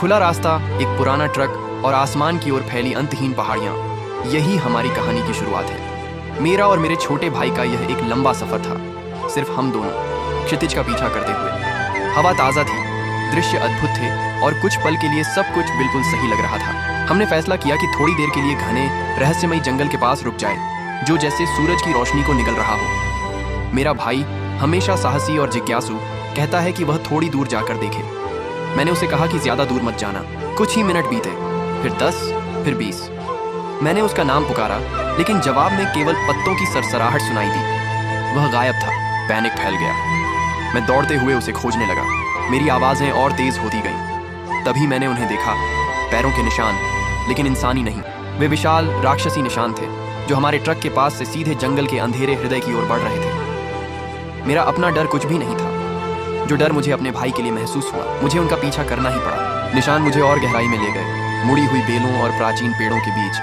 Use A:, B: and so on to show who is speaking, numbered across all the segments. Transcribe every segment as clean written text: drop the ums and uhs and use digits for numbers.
A: खुला रास्ता, एक पुराना ट्रक और आसमान की ओर फैली अंतहीन पहाड़ियाँ, यही हमारी कहानी की शुरुआत है। मेरा और मेरे छोटे भाई का यह एक लंबा सफर था, सिर्फ हम दोनों, क्षितिज का पीछा करते हुए। हवा ताज़ा थी, दृश्य अद्भुत थे और कुछ पल के लिए सब कुछ बिल्कुल सही लग रहा था। हमने फैसला किया कि थोड़ी देर के लिए घने रहस्यमयी जंगल के पास रुक जाए, जो जैसे सूरज की रोशनी को निगल रहा हो। मेरा भाई, हमेशा साहसी और जिज्ञासु, कहता है कि वह थोड़ी दूर जाकर देखे। मैंने उसे कहा कि ज्यादा दूर मत जाना। कुछ ही मिनट बीते, फिर 10, फिर 20। मैंने उसका नाम पुकारा, लेकिन जवाब में केवल पत्तों की सरसराहट सुनाई दी। वह गायब था। पैनिक फैल गया। मैं दौड़ते हुए उसे खोजने लगा। मेरी आवाजें और तेज होती गईं। तभी मैंने उन्हें देखा, पैरों के निशान, लेकिन इंसानी नहीं। वे विशाल राक्षसी निशान थे, जो हमारे ट्रक के पास से सीधे जंगल के अंधेरे हृदय की ओर बढ़ रहे थे। मेरा अपना डर कुछ भी नहीं था, जो डर मुझे अपने भाई के लिए महसूस हुआ। मुझे उनका पीछा करना ही पड़ा। निशान मुझे और गहराई में ले गए, मुड़ी हुई बेलों और प्राचीन पेड़ों के बीच,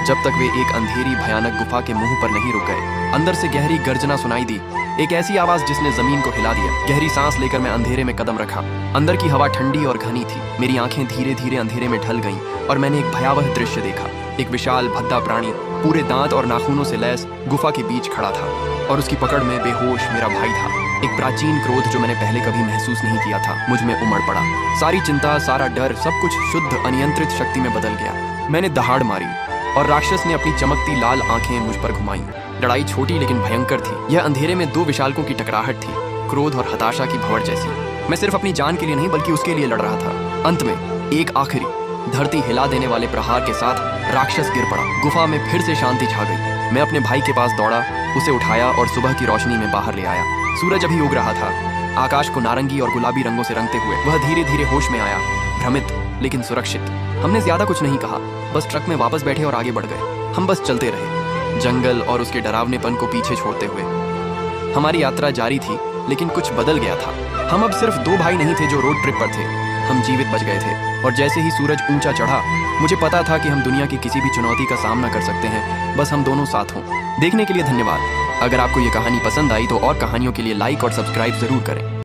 A: जब तक वे एक अंधेरी भयानक गुफा के मुंह पर नहीं रुक गए। अंदर से गहरी गर्जना सुनाई दी, एक ऐसी आवाज जिसने जमीन को हिला दिया। गहरी सांस लेकर मैं अंधेरे में कदम रखा। अंदर की हवा ठंडी और घनी थी। मेरी आंखें धीरे धीरे अंधेरे में ढल गईं और मैंने एक भयावह दृश्य देखा। एक विशाल भद्दा प्राणी, पूरे दांत और नाखूनों से लैस, गुफा के बीच खड़ा था और उसकी पकड़ में बेहोश मेरा भाई था। एक प्राचीन क्रोध जो मैंने पहले कभी महसूस नहीं किया था मुझ में उमड़ पड़ा। सारी चिंता, सारा डर, सब कुछ शुद्ध अनियंत्रित शक्ति में बदल गया। मैंने दहाड़ मारी और राक्षस ने अपनी चमकती लाल आंखें मुझ पर घुमाई। लड़ाई छोटी लेकिन भयंकर थी। यह अंधेरे में दो विशालकों की टकराहट थी, क्रोध और हताशा की भंवर जैसी। मैं सिर्फ अपनी जान के लिए नहीं, बल्कि उसके लिए लड़ रहा था। अंत में एक आखिरी धरती हिला देने वाले प्रहार के साथ राक्षस गिर पड़ा। गुफा में फिर से शांति छा गई। मैं अपने भाई के पास दौड़ा, उसे उठाया और सुबह की रोशनी में बाहर ले आया। सूरज अभी उग रहा था, आकाश को नारंगी और गुलाबी रंगों से रंगते हुए। वह धीरे धीरे होश में आया, भ्रमित लेकिन सुरक्षित। हमने ज्यादा कुछ नहीं कहा, बस ट्रक में वापस बैठे और आगे बढ़ गए। हम बस चलते रहे, जंगल और उसके डरावनेपन को पीछे छोड़ते हुए। हमारी यात्रा जारी थी, लेकिन कुछ बदल गया था। हम अब सिर्फ दो भाई नहीं थे जो रोड ट्रिप पर थे, हम जीवित बच गए थे। और जैसे ही सूरज ऊंचा चढ़ा, मुझे पता था कि हम दुनिया की किसी भी चुनौती का सामना कर सकते हैं, बस हम दोनों साथ हों। देखने के लिए धन्यवाद। अगर आपको ये कहानी पसंद आई तो और कहानियों के लिए लाइक और सब्सक्राइब जरूर करें।